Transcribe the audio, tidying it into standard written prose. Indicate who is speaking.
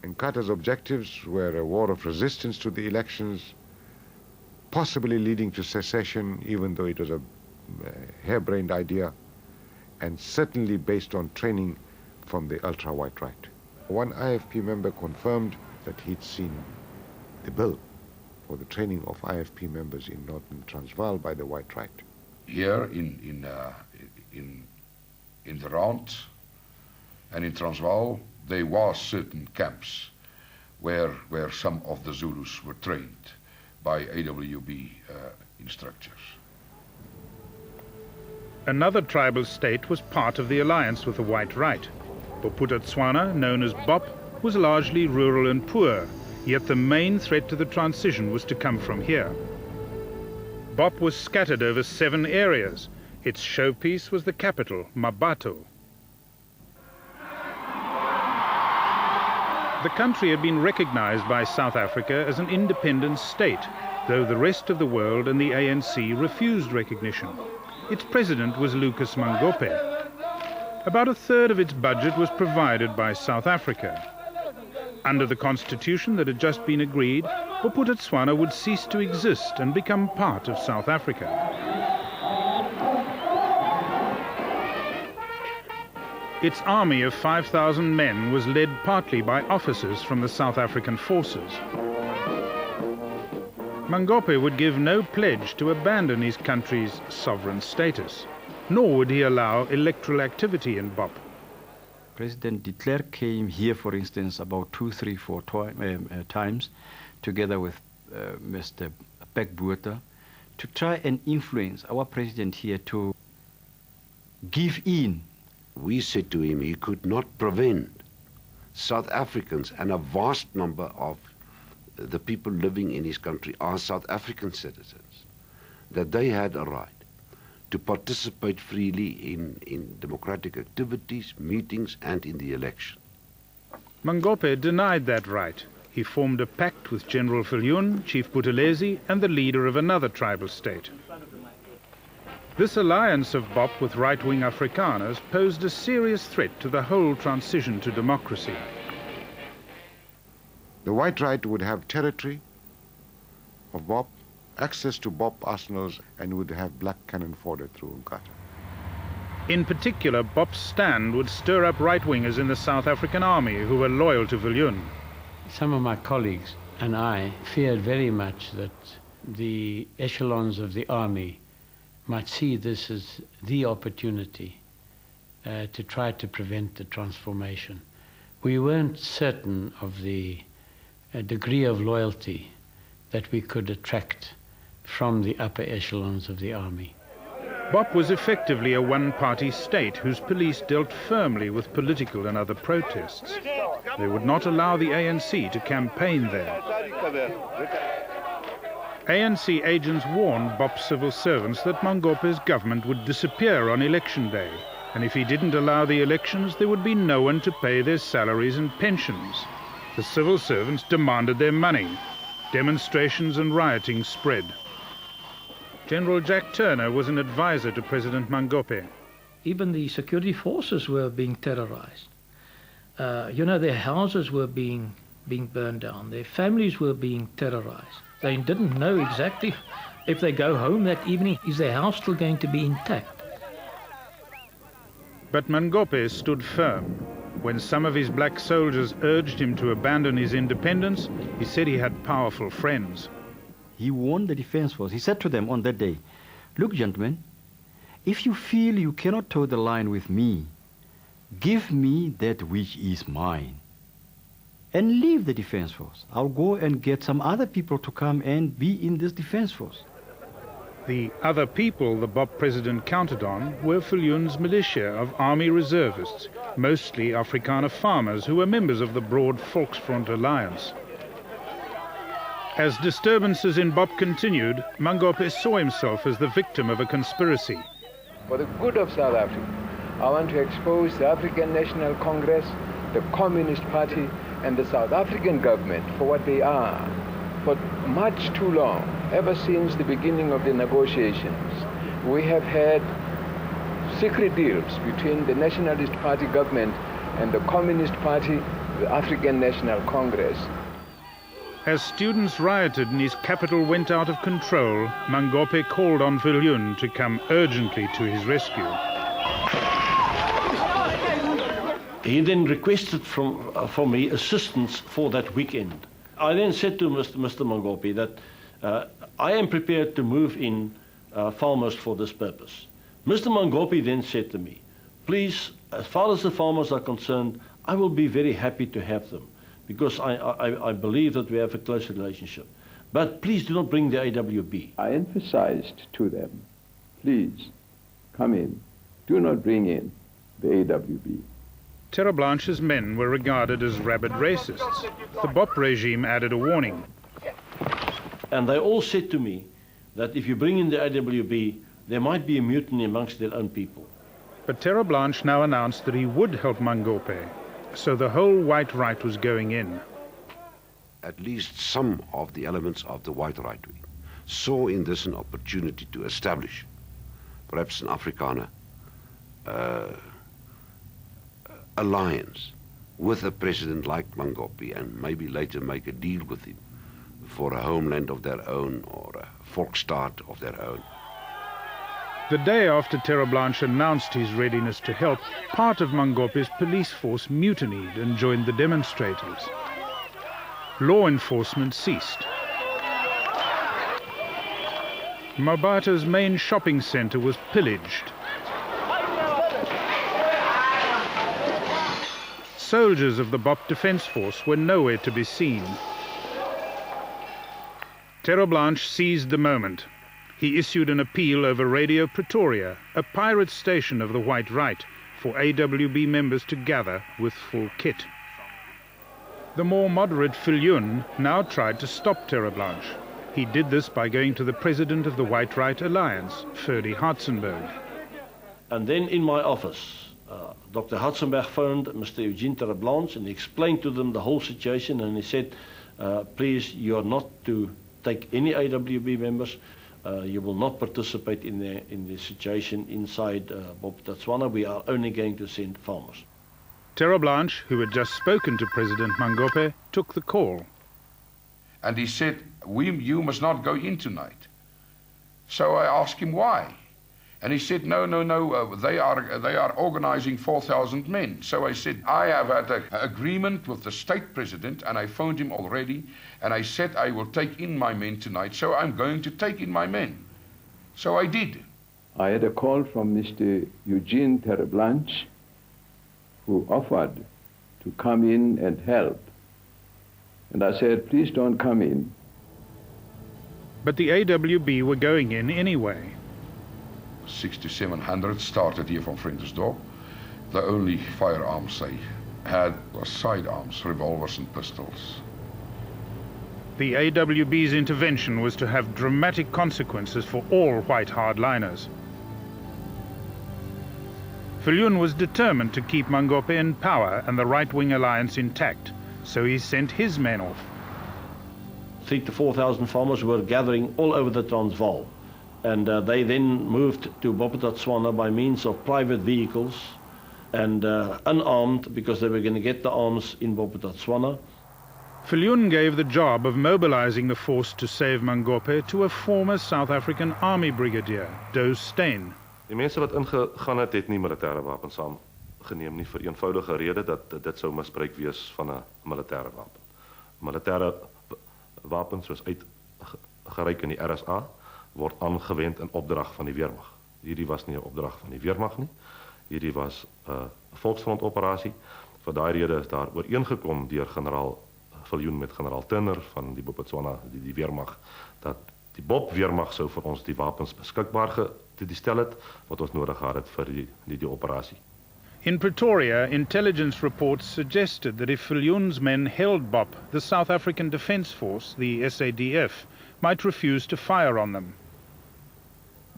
Speaker 1: Nkhata's objectives were a war of resistance to the elections, possibly leading to secession, even though it was a harebrained idea, and certainly based on training from the ultra-white right. One IFP member confirmed that he'd seen the bill for the training of IFP members in Northern Transvaal by the white right.
Speaker 2: Here in the Rand and in Transvaal, there was certain camps where some of the Zulus were trained by AWB instructors.
Speaker 3: Another tribal state was part of the alliance with the white right. Bophuthatswana, known as Bop, was largely rural and poor, yet the main threat to the transition was to come from here. Bop was scattered over 7 areas. Its showpiece was the capital, Mabato. The country had been recognized by South Africa as an independent state, though the rest of the world and the ANC refused recognition. Its president was Lucas Mangope. About a third of its budget was provided by South Africa. Under the constitution that had just been agreed, Bophuthatswana would cease to exist and become part of South Africa. Its army of 5,000 men was led partly by officers from the South African forces. Mangope would give no pledge to abandon his country's sovereign status, nor would he allow electoral activity in Bop.
Speaker 4: President de Klerk came here, for instance, about 2, 3, 4 times, together with Mr. Pekbotha, to try and influence our president here to give in.
Speaker 5: We said to him he could not prevent South Africans, and a vast number of the people living in his country are South African citizens, that they had a right to participate freely in democratic activities, meetings, and in the election.
Speaker 3: Mangope denied that right. He formed a pact with General Viljoen, Chief Buthelezi, and the leader of another tribal state. This alliance of Bop with right-wing Afrikaners posed a serious threat to the whole transition to democracy.
Speaker 1: The white right would have territory of Bop, access to Bop arsenals, and would have black cannon fodder through Nkhata.
Speaker 3: In particular, Bop's stand would stir up right-wingers in the South African army who were loyal to Viljoen.
Speaker 6: Some of my colleagues and I feared very much that the echelons of the army might see this as the opportunity to try to prevent the transformation. We weren't certain of the degree of loyalty that we could attract from the upper echelons of the army.
Speaker 3: Bop was effectively a one-party state whose police dealt firmly with political and other protests. They would not allow the ANC to campaign there. ANC agents warned Bop's civil servants that Mangope's government would disappear on election day, and if he didn't allow the elections, there would be no one to pay their salaries and pensions. The civil servants demanded their money. Demonstrations and rioting spread. General Jack Turner was an advisor to President Mangope.
Speaker 7: Even the security forces were being terrorized. Their houses were being burned down. Their families were being terrorized. They didn't know exactly if they go home that evening, is their house still going to be intact?
Speaker 3: But Mangope stood firm. When some of his black soldiers urged him to abandon his independence, he said he had powerful friends.
Speaker 4: He warned the defense force. He said to them on that day, "Look, gentlemen, if you feel you cannot toe the line with me, give me that which is mine. And leave the defense force. I'll go and get some other people to come and be in this defense force."
Speaker 3: The other people the Bop president counted on were Viljoen's militia of army reservists, mostly Afrikaner farmers who were members of the broad Volksfront alliance. As disturbances in Bop continued, Mangope saw himself as the victim of a conspiracy.
Speaker 8: For the good of South Africa, I want to expose the African National Congress, the Communist Party, and the South African government for what they are. For much too long, ever since the beginning of the negotiations, we have had secret deals between the Nationalist Party government and the Communist Party, the African National Congress.
Speaker 3: As students rioted and his capital went out of control, Mangope called on Viljoen to come urgently to his rescue.
Speaker 9: He then requested from me assistance for that weekend. I then said to Mr. Mangope that I am prepared to move in farmers for this purpose. Mr. Mangope then said to me, please, as far as the farmers are concerned, I will be very happy to have them, because I believe that we have a close relationship. But please do not bring the AWB.
Speaker 8: I emphasized to them, please come in, do not bring in the AWB.
Speaker 3: Terreblanche's men were regarded as rabid racists. The BOP regime added a warning.
Speaker 9: And they all said to me that if you bring in the AWB, there might be a mutiny amongst their own people.
Speaker 3: But Terreblanche now announced that he would help Mangope, so the whole white right was going in.
Speaker 5: At least some of the elements of the white right wing saw in this an opportunity to establish, perhaps an Afrikaner alliance with a president like Mangope, and maybe later make a deal with him for a homeland of their own or a Volksstaat of their own.
Speaker 3: The day after Terreblanche announced his readiness to help, part of Mangope's police force mutinied and joined the demonstrators. Law enforcement ceased. Mabata's main shopping centre was pillaged. Soldiers of the BOP Defence Force were nowhere to be seen. Terreblanche seized the moment. He issued an appeal over Radio Pretoria, a pirate station of the white right, for AWB members to gather with full kit. The more moderate Viljoen now tried to stop Terreblanche. He did this by going to the president of the White Right Alliance, Ferdy Hartzenberg.
Speaker 9: And then in my office, Dr. Hartzenberg phoned Mr. Eugene Terreblanche and he explained to them the whole situation, and he said, please, you are not to take any AWB members. You will not participate in the situation inside Bophuthatswana. We are only going to send farmers.
Speaker 3: Terreblanche, who had just spoken to President Mangope, took the call.
Speaker 2: And he said, you must not go in tonight. So I asked him why. And he said, no, they are organizing 4,000 men. So I said, I have had an agreement with the state president, and I phoned him already, and I said I will take in my men tonight, so I'm going to take in my men. So I did.
Speaker 8: I had a call from Mr. Eugene Terreblanche, who offered to come in and help. And I said, please don't come in.
Speaker 3: But the AWB were going in anyway.
Speaker 2: 6700 started here from Ventersdorp. The only firearms they had was sidearms, revolvers and pistols.
Speaker 3: The AWB's intervention was to have dramatic consequences for all white hardliners. Viljoen was determined to keep Mangope in power and the right-wing alliance intact, so he sent his men off.
Speaker 9: 3,000 to 4,000 farmers were gathering all over the Transvaal. And they then moved to Bophuthatswana by means of private vehicles and unarmed, because they were going to get the arms in Bophuthatswana.
Speaker 3: Viljoen gave the job of mobilizing the force to save Mangope to a former South African Army brigadier, Doe Steyn.
Speaker 10: Die mense wat ingegaan het nie militêre wapens saamgeneem nie, vir eenvoudige rede dat dit sou misbruik wees van 'n militêre wapen. Militêre wapens soos uitgereik in die RSA word aangewend in opdrag van die weermag. Hierdie was nie 'n opdrag van die weermag nie. Hierdie was 'n volksfront operasie. Vir daai rede is daar ooreengekom deur generaal Viljoen met generaal Turner van die Bophuthatswana, die weermag, dat die BOP weermag sou vir ons die wapens beskikbaar gestel het wat ons nodig gehad het vir die operasie.
Speaker 3: In Pretoria, intelligence reports suggested that if Viljoen's men held BOP, the South African Defence Force, the SADF, might refuse to fire on them.